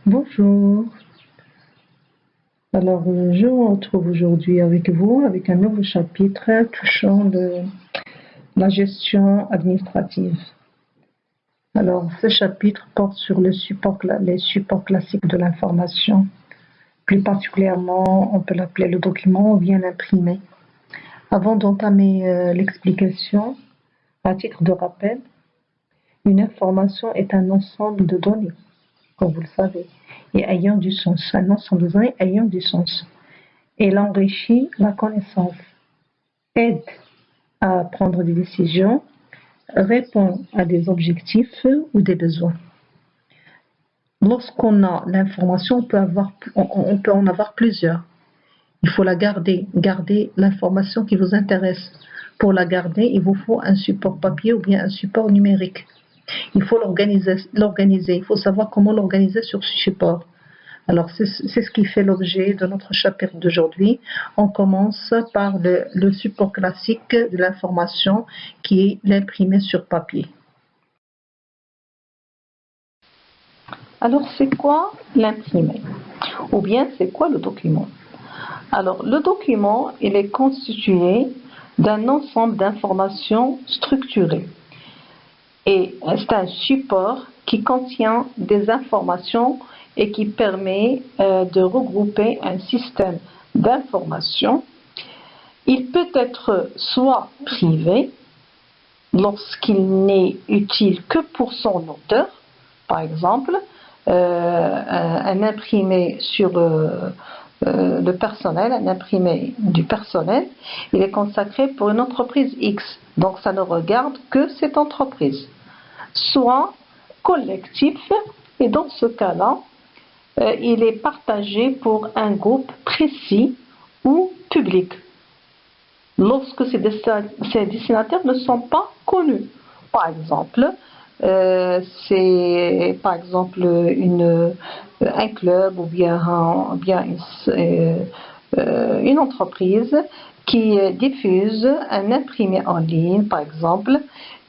Bonjour. Alors, je me retrouve aujourd'hui avec vous avec un nouveau chapitre touchant la gestion administrative. Alors, ce chapitre porte sur les supports classiques de l'information. Plus particulièrement, on peut l'appeler le document ou bien l'imprimé. Avant d'entamer l'explication, à titre de rappel, une information est un ensemble de données, comme vous le savez, et ayant du sens, un ensemble de données ayant du sens. Elle enrichit la connaissance, aide à prendre des décisions, répond à des objectifs ou des besoins. Lorsqu'on a l'information, on peut en avoir plusieurs. Il faut la garder l'information qui vous intéresse. Pour la garder, il vous faut un support papier ou bien un support numérique. Il faut l'organiser. Il faut savoir comment l'organiser sur ce support. Alors, c'est ce qui fait l'objet de notre chapitre d'aujourd'hui. On commence par le support classique de l'information qui est l'imprimé sur papier. Alors, c'est quoi l'imprimé? Ou bien, c'est quoi le document? Alors, le document, il est constitué d'un ensemble d'informations structurées. Et c'est un support qui contient des informations et qui permet de regrouper un système d'informations. Il peut être soit privé, lorsqu'il n'est utile que pour son auteur, par exemple, un imprimé sur le personnel, un imprimé du personnel, il est consacré pour une entreprise X, donc ça ne regarde que cette entreprise. Soit collectif, et dans ce cas-là, il est partagé pour un groupe précis ou public, lorsque ces destinataires ne sont pas connus. Par exemple, c'est par exemple un club ou bien une entreprise qui diffuse un imprimé en ligne, par exemple,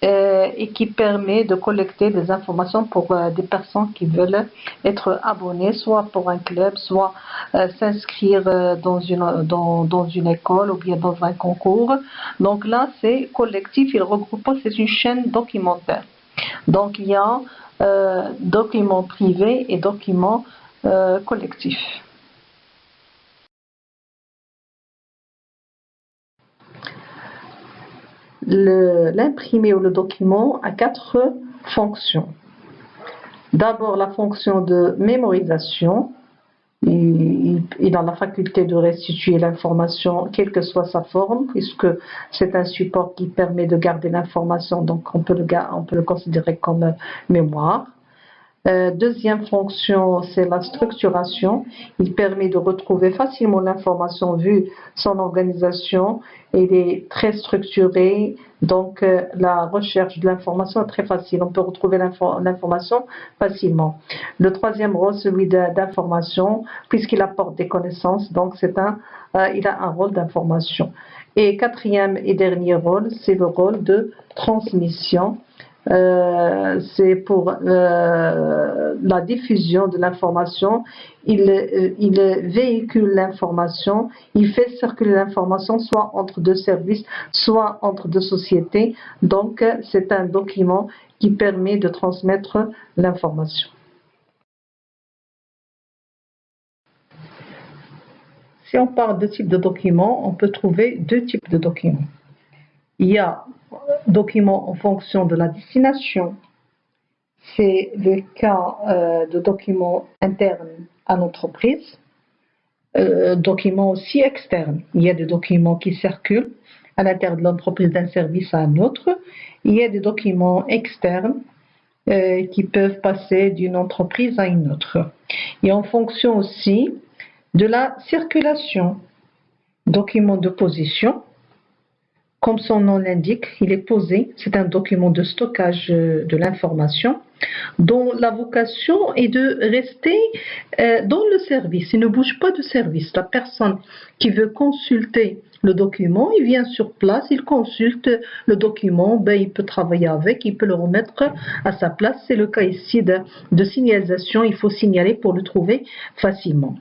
et qui permet de collecter des informations pour des personnes qui veulent être abonnées, soit pour un club, soit s'inscrire dans une école ou bien dans un concours. Donc là, c'est collectif, il regroupe, c'est une chaîne documentaire. Donc il y a documents privés et documents collectifs. L'imprimé ou le document a 4 fonctions. D'abord, la fonction de mémorisation. Il a la faculté de restituer l'information, quelle que soit sa forme, puisque c'est un support qui permet de garder l'information, donc on peut le considérer comme mémoire. Deuxième fonction, c'est la structuration. Il permet de retrouver facilement l'information vu son organisation. Il est très structuré, donc la recherche de l'information est très facile. On peut retrouver l'information facilement. Le troisième rôle, celui d'information, puisqu'il apporte des connaissances, donc il a un rôle d'information. Et quatrième et dernier rôle, c'est le rôle de transmission. C'est pour la diffusion de l'information. Il véhicule l'information, il fait circuler l'information soit entre deux services, soit entre deux sociétés. Donc, c'est un document qui permet de transmettre l'information. Si on parle de type de document, on peut trouver 2 types de documents. Il y a documents en fonction de la destination. C'est le cas de documents internes à l'entreprise, documents aussi externes. Il y a des documents qui circulent à l'intérieur de l'entreprise d'un service à un autre. Il y a des documents externes qui peuvent passer d'une entreprise à une autre. Et en fonction aussi de la circulation, documents de position, comme son nom l'indique, il est posé. C'est un document de stockage de l'information dont la vocation est de rester dans le service. Il ne bouge pas de service. La personne qui veut consulter le document, il vient sur place, il consulte le document, il peut travailler avec, il peut le remettre à sa place. C'est le cas ici de signalisation, il faut signaler pour le trouver facilement.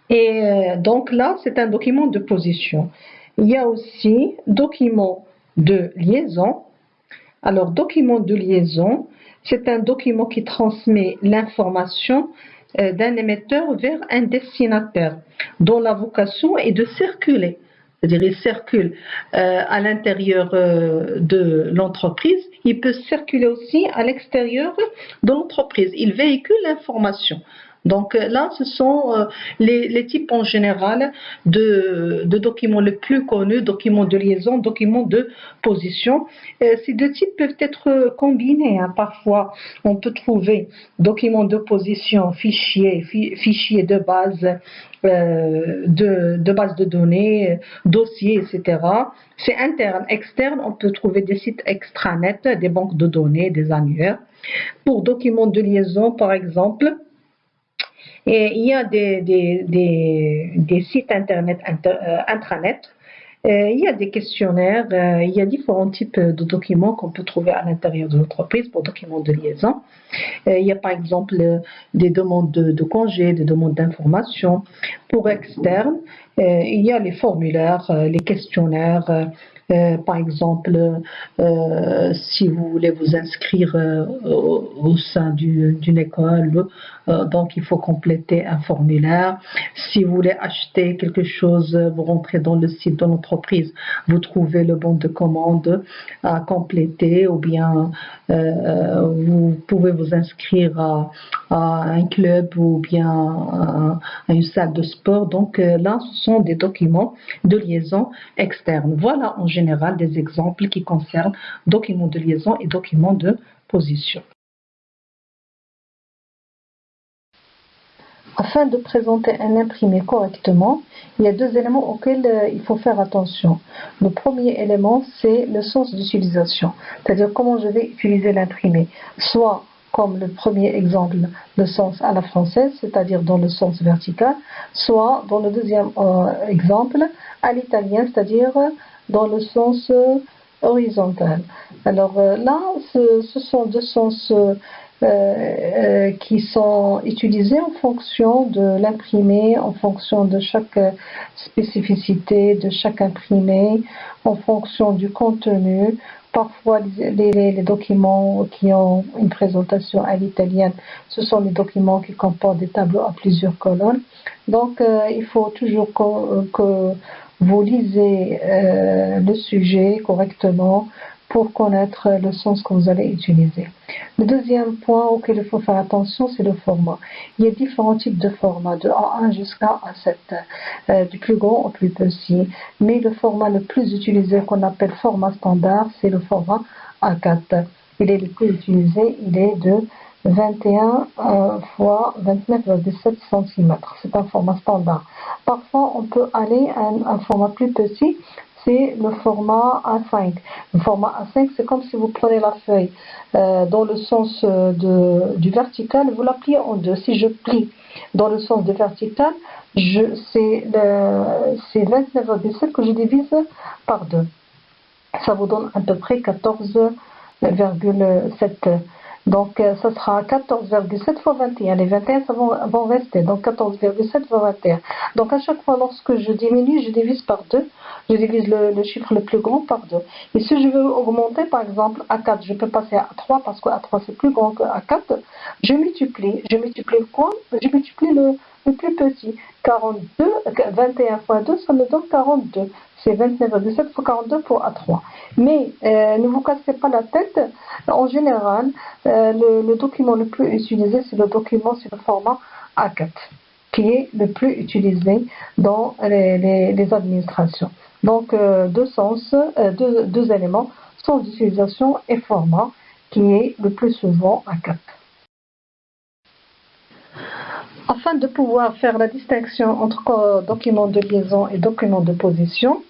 Et donc là, c'est un document de position. Il y a aussi document de liaison. Alors, document de liaison, c'est un document qui transmet l'information d'un émetteur vers un destinataire, dont la vocation est de circuler. C'est-à-dire, il circule à l'intérieur de l'entreprise, il peut circuler aussi à l'extérieur de l'entreprise. Il véhicule l'information. Donc là, ce sont les types en général de documents les plus connus, documents de liaison, documents de position. Ces deux types peuvent être combinés. Parfois, on peut trouver documents de position, fichiers de base, de base de données, dossiers, etc. C'est interne. Externe, on peut trouver des sites extranet, des banques de données, des annuaires. Pour documents de liaison, par exemple, et il y a des sites internet intranet, il y a des questionnaires, il y a différents types de documents qu'on peut trouver à l'intérieur de l'entreprise pour documents de liaison. Il y a par exemple des demandes de congés, des demandes d'information. Pour externe, il y a les formulaires, les questionnaires. Par exemple, si vous voulez vous inscrire au sein d'une école, donc il faut compléter un formulaire. Si vous voulez acheter quelque chose, vous rentrez dans le site de l'entreprise, vous trouvez le bon de commande à compléter, ou bien vous pouvez vous inscrire à un club ou bien à une salle de sport. Donc là, ce sont des documents de liaison externe. Voilà en général des exemples qui concernent documents de liaison et documents de position. Afin de présenter un imprimé correctement, il y a deux éléments auxquels il faut faire attention. Le premier élément, c'est le sens d'utilisation, c'est-à-dire comment je vais utiliser l'imprimé. Soit, comme le premier exemple, le sens à la française, c'est-à-dire dans le sens vertical, soit dans le deuxième exemple, à l'italien, c'est-à-dire dans le sens horizontal. Alors là, ce sont deux sens qui sont utilisés en fonction de l'imprimé, en fonction de chaque spécificité de chaque imprimé, en fonction du contenu. Parfois, les documents qui ont une présentation à l'italienne, ce sont des documents qui comportent des tableaux à plusieurs colonnes. Donc, il faut toujours que vous lisez le sujet correctement pour connaître le sens que vous allez utiliser. Le deuxième point auquel il faut faire attention, c'est le format. Il y a différents types de formats, de A1 jusqu'à A7, du plus grand au plus petit. Mais le format le plus utilisé, qu'on appelle format standard, c'est le format A4. Il est le plus utilisé, il est de 21 fois 29,7 cm. C'est un format standard. Parfois, on peut aller à un format plus petit, c'est le format A5. Le format A5, c'est comme si vous prenez la feuille dans le sens du vertical, vous la pliez en deux. Si je plie dans le sens du vertical, c'est 29,7 que je divise par 2. Ça vous donne à peu près 14,7. Donc, ça sera 14,7 fois 21. Les 21, ça vont rester. Donc, 14,7 fois 21. Donc, à chaque fois, lorsque je diminue, je divise par 2. Je divise le chiffre le plus grand par 2. Et si je veux augmenter, par exemple, à 4, je peux passer à 3 parce qu'à 3, c'est plus grand qu'à 4. Je multiplie. Je multiplie quoi? Je multiplie le plus petit. 42, 21 fois 2, ça me donne 42. C'est 29,7 fois 42 pour A3. Mais ne vous cassez pas la tête. En général, le document le plus utilisé, c'est le document sur le format A4, qui est le plus utilisé dans les administrations. Donc, deux éléments, sens d'utilisation et format, qui est le plus souvent A4. Afin de pouvoir faire la distinction entre documents de liaison et documents de position,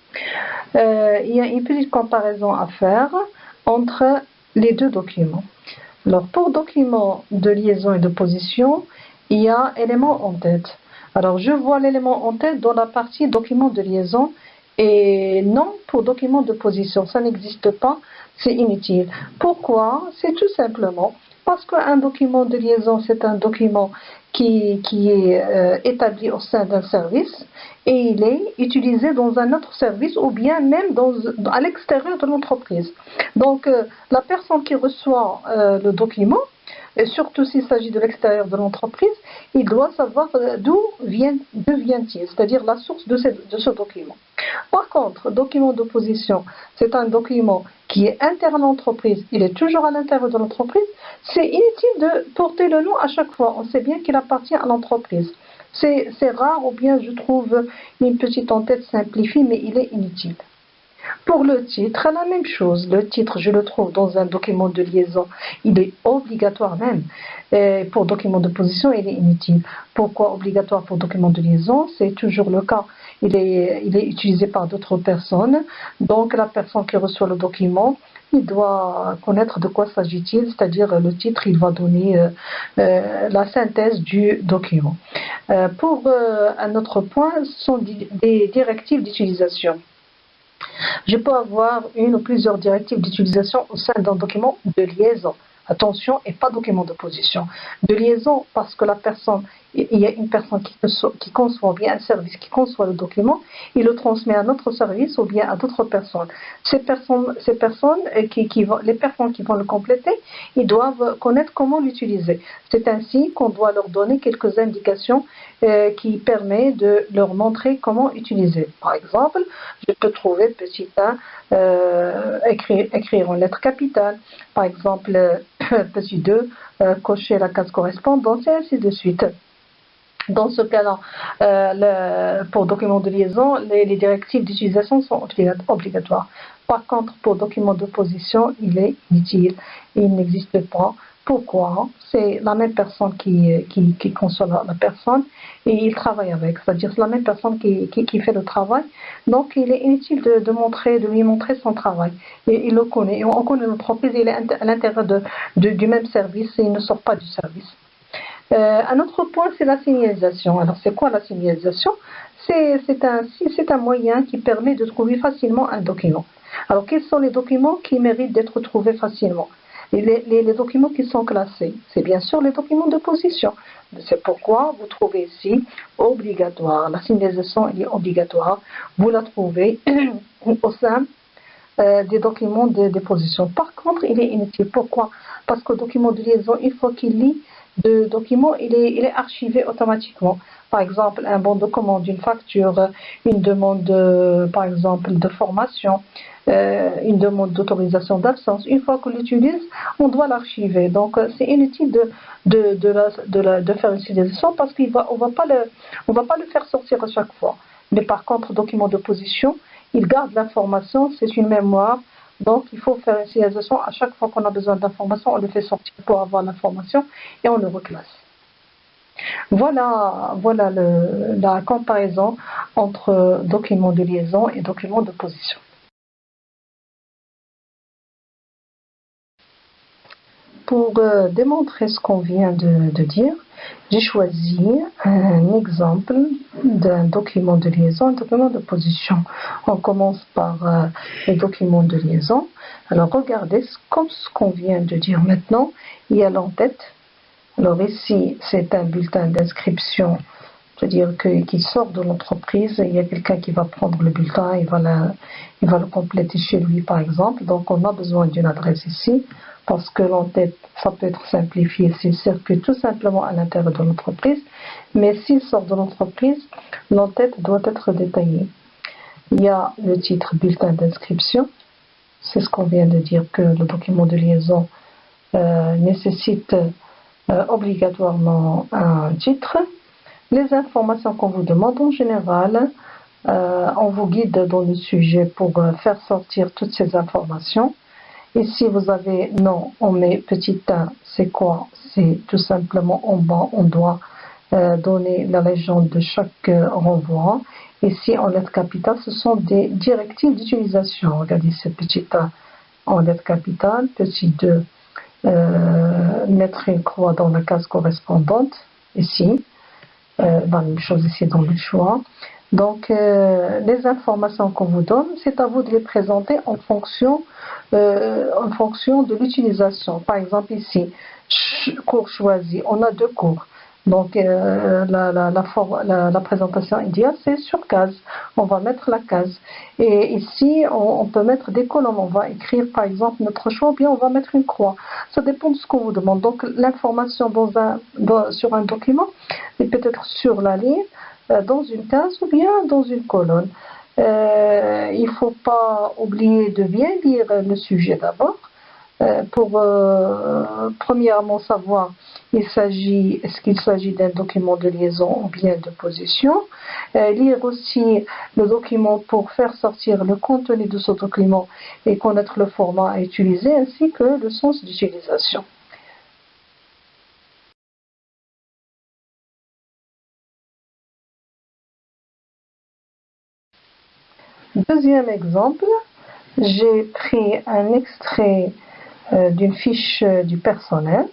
Il y a une petite comparaison à faire entre les deux documents. Alors, pour document de liaison et de position, il y a élément en tête. Alors, je vois l'élément en tête dans la partie document de liaison et non pour document de position. Ça n'existe pas, c'est inutile. Pourquoi? C'est tout simplement parce qu'un document de liaison, c'est un document qui est établi au sein d'un service et il est utilisé dans un autre service ou bien même à l'extérieur de l'entreprise. Donc, la personne qui reçoit le document, et surtout s'il s'agit de l'extérieur de l'entreprise, il doit savoir d'où vient-il, c'est-à-dire la source de ce document. Par contre, document d'opposition, c'est un document qui est interne à l'entreprise, il est toujours à l'intérieur de l'entreprise, c'est inutile de porter le nom à chaque fois, on sait bien qu'il appartient à l'entreprise. C'est rare ou bien je trouve une petite en-tête simplifiée, mais il est inutile. Pour le titre, la même chose. Le titre, je le trouve dans un document de liaison. Il est obligatoire même. Et pour document de position, il est inutile. Pourquoi obligatoire pour document de liaison? C'est toujours le cas. Il est utilisé par d'autres personnes. Donc, la personne qui reçoit le document, il doit connaître de quoi s'agit-il, c'est-à-dire le titre, il va donner la synthèse du document. Pour un autre point, ce sont des directives d'utilisation. Je peux avoir une ou plusieurs directives d'utilisation au sein d'un document de liaison. Attention, et pas document de position. De liaison, parce que il y a une personne qui conçoit, ou bien un service qui conçoit le document, il le transmet à notre service ou bien à d'autres personnes. Les personnes qui vont le compléter, ils doivent connaître comment l'utiliser. C'est ainsi qu'on doit leur donner quelques indications qui permettent de leur montrer comment utiliser. Par exemple, je peux trouver petit a, écrire en lettres capitales. Par exemple, petit 2, cocher la case correspondante et ainsi de suite. Dans ce cas-là, pour document de liaison, les directives d'utilisation sont obligatoires. Par contre, pour document de position, il est inutile. Il n'existe pas. Pourquoi? C'est la même personne qui conçoit la personne et il travaille avec. C'est-à-dire c'est la même personne qui fait le travail. Donc, il est inutile de lui montrer son travail. Et il le connaît. Et on connaît l'entreprise, il est à l'intérieur du même service et il ne sort pas du service. Un autre point, c'est la signalisation. Alors, c'est quoi la signalisation? C'est un moyen qui permet de trouver facilement un document. Alors, quels sont les documents qui méritent d'être trouvés facilement? Les documents qui sont classés, c'est bien sûr les documents de position. C'est pourquoi vous trouvez ici obligatoire. La signalisation elle est obligatoire. Vous la trouvez au sein des documents de position. Par contre, il est inutile. Pourquoi? Parce que le document de liaison, une fois qu'il lit le document, il est archivé automatiquement. Par exemple, un bon de commande, une facture, une demande, par exemple, de formation, une demande d'autorisation d'absence. Une fois qu'on l'utilise, on doit l'archiver. Donc, c'est inutile de faire une signalisation parce qu'on ne va pas le faire sortir à chaque fois. Mais par contre, document de position, il garde l'information, c'est une mémoire. Donc, il faut faire une signalisation. À chaque fois qu'on a besoin d'informations, on le fait sortir pour avoir l'information et on le reclasse. Voilà la comparaison entre documents de liaison et documents de position. Pour démontrer ce qu'on vient de dire, j'ai choisi un exemple d'un document de liaison, un document de position. On commence par le document de liaison. Alors regardez, comme ce qu'on vient de dire maintenant, il y a l'entête. Alors ici, c'est un bulletin d'inscription, c'est-à-dire qu'il sort de l'entreprise, il y a quelqu'un qui va prendre le bulletin, il va le compléter chez lui par exemple. Donc on a besoin d'une adresse ici, parce que l'entête, ça peut être simplifié s'il circule tout simplement à l'intérieur de l'entreprise, mais s'il sort de l'entreprise, l'entête doit être détaillée. Il y a le titre bulletin d'inscription, c'est ce qu'on vient de dire que le document de liaison nécessite obligatoirement un titre. Les informations qu'on vous demande en général, on vous guide dans le sujet pour faire sortir toutes ces informations. Ici, vous avez nom, on met petit 1, c'est quoi? C'est tout simplement en bas, on doit donner la légende de chaque renvoi. Ici, en lettres capitales, ce sont des directives d'utilisation. Regardez ce petit A en lettres capitales, petit 2, mettre une croix dans la case correspondante, ici, la même chose ici dans le choix. Donc, les informations qu'on vous donne, c'est à vous de les présenter en fonction de l'utilisation. Par exemple, ici, cours choisi, on a 2 cours. Donc, la présentation idéale, c'est sur case. On va mettre la case. Et ici, on peut mettre des colonnes. On va écrire, par exemple, notre choix, ou bien on va mettre une croix. Ça dépend de ce qu'on vous demande. Donc, l'information sur un document est peut-être sur la ligne, dans une case ou bien dans une colonne. Il ne faut pas oublier de bien lire le sujet d'abord. Pour premièrement savoir est-ce qu'il s'agit d'un document de liaison ou bien de position. Lire aussi le document pour faire sortir le contenu de ce document et connaître le format à utiliser ainsi que le sens d'utilisation. Deuxième exemple, j'ai pris un extrait d'une fiche du personnel.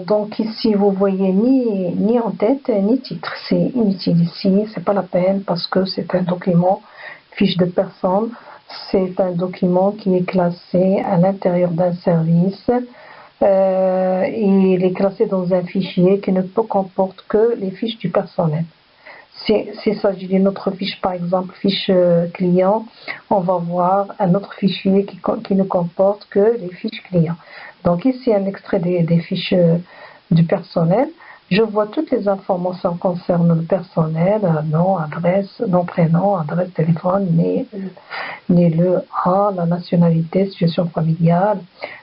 Donc ici, vous voyez ni en tête ni titre. C'est inutile ici, c'est pas la peine parce que c'est un document, fiche de personne. C'est un document qui est classé à l'intérieur d'un service. Et il est classé dans un fichier qui ne comporte que les fiches du personnel. S'il s'agit d'une autre fiche, par exemple fiche client, on va voir un autre fichier qui ne comporte que les fiches clients. Donc ici, un extrait des fiches du personnel. Je vois toutes les informations concernant le personnel, nom, adresse, nom, prénom, adresse, téléphone, né le A, la nationalité, situation familiale,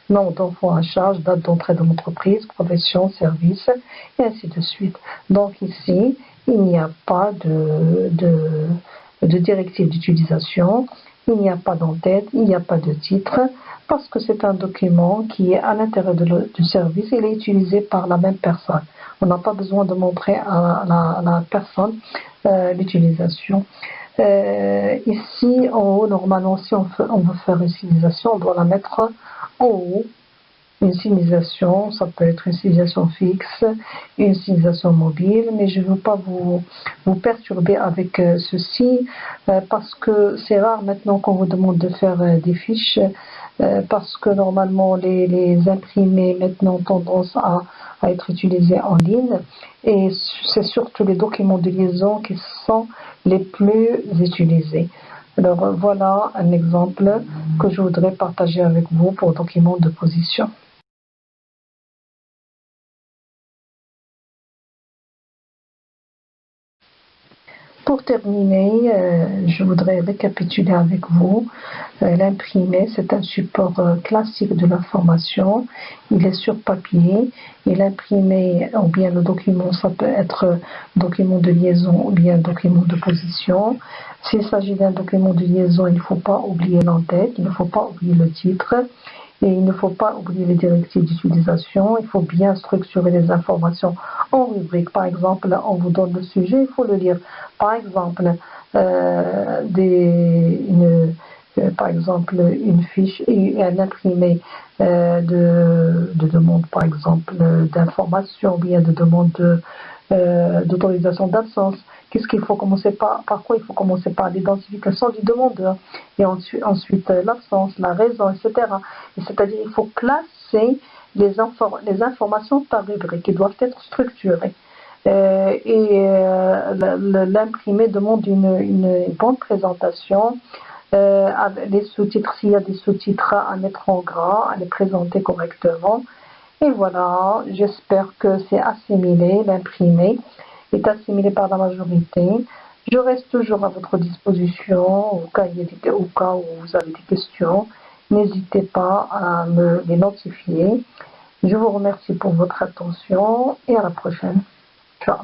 nombre d'enfants à charge, date d'entrée de l'entreprise, profession, service, et ainsi de suite. Donc ici, il n'y a pas de directive d'utilisation, il n'y a pas d'entête, il n'y a pas de titre, parce que c'est un document qui est à l'intérieur du service, il est utilisé par la même personne. On n'a pas besoin de montrer à la personne l'utilisation. Ici, en haut, normalement, si on veut faire une signalisation, on doit la mettre en haut. Une signalisation, ça peut être une signalisation fixe, une signalisation mobile, mais je ne veux pas vous perturber avec ceci, parce que c'est rare maintenant qu'on vous demande de faire des fiches, parce que normalement les imprimés maintenant ont tendance à être utilisés en ligne, et c'est surtout les documents de liaison qui sont les plus utilisés. Alors voilà un exemple que je voudrais partager avec vous pour document de position. Pour terminer, je voudrais récapituler avec vous. L'imprimé, c'est un support classique de l'information. Il est sur papier. Et l'imprimé, ou bien le document, ça peut être document de liaison ou bien document de position. S'il s'agit d'un document de liaison, il ne faut pas oublier l'entête, il ne faut pas oublier le titre. Et il ne faut pas oublier les directives d'utilisation. Il faut bien structurer les informations en rubrique. Par exemple, on vous donne le sujet, il faut le lire. Par exemple, par exemple une fiche et un imprimé de demande, par exemple, d'information ou bien de demande d'autorisation d'absence. Qu'est-ce qu'il faut commencer par quoi il faut commencer par l'identification du demandeur et ensuite l'absence, la raison, etc. C'est-à-dire il faut classer les informations par rubrique qui doivent être structurées. L'imprimé demande une bonne présentation, les sous-titres, s'il y a des sous-titres à mettre en gras, à les présenter correctement. Et voilà, j'espère que c'est assimilé, l'imprimé est assimilé par la majorité. Je reste toujours à votre disposition au cas où vous avez des questions. N'hésitez pas à me les notifier. Je vous remercie pour votre attention et à la prochaine. Ciao.